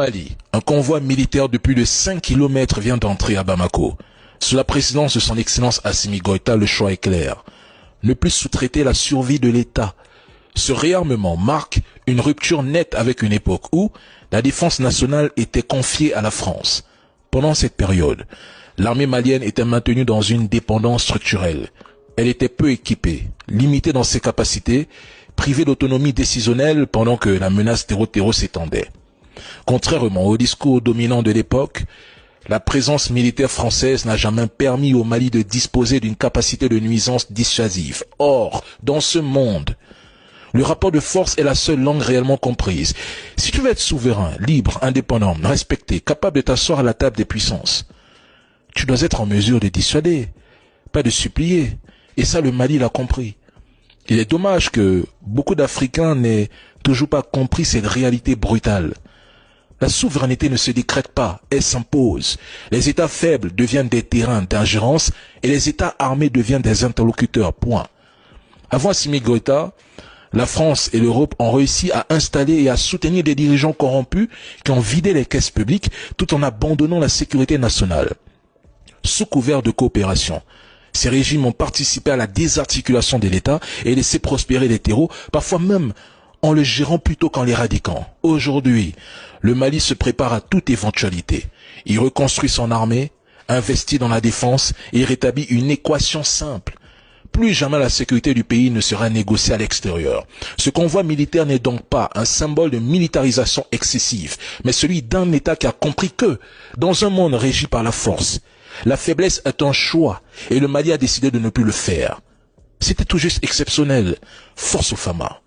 Mali, un convoi militaire de plus de 5 km vient d'entrer à Bamako. Sous la présidence de son Excellence Assimi Goïta, le choix est clair. Ne plus sous-traiter la survie de l'État. Ce réarmement marque une rupture nette avec une époque où la défense nationale était confiée à la France. Pendant cette période, l'armée malienne était maintenue dans une dépendance structurelle. Elle était peu équipée, limitée dans ses capacités, privée d'autonomie décisionnelle pendant que la menace terreau s'étendait. Contrairement au discours dominant de l'époque, la présence militaire française n'a jamais permis au Mali de disposer d'une capacité de nuisance dissuasive. Or, dans ce monde, le rapport de force est la seule langue réellement comprise. Si tu veux être souverain, libre, indépendant, respecté, capable de t'asseoir à la table des puissances, tu dois être en mesure de dissuader, pas de supplier. Et ça, le Mali l'a compris. Il est dommage que beaucoup d'Africains n'aient toujours pas compris cette réalité brutale. La souveraineté ne se décrète pas, elle s'impose. Les États faibles deviennent des terrains d'ingérence et les États armés deviennent des interlocuteurs, point. Avant Assimi Goïta, la France et l'Europe ont réussi à installer et à soutenir des dirigeants corrompus qui ont vidé les caisses publiques tout en abandonnant la sécurité nationale. Sous couvert de coopération, ces régimes ont participé à la désarticulation de l'État et laissé prospérer les terreaux, parfois même en le gérant plutôt qu'en l'éradiquant. Aujourd'hui, le Mali se prépare à toute éventualité. Il reconstruit son armée, investit dans la défense et rétablit une équation simple. Plus jamais la sécurité du pays ne sera négociée à l'extérieur. Ce convoi militaire n'est donc pas un symbole de militarisation excessive, mais celui d'un État qui a compris que, dans un monde régi par la force, la faiblesse est un choix et le Mali a décidé de ne plus le faire. C'était tout juste exceptionnel. Force aux Fama.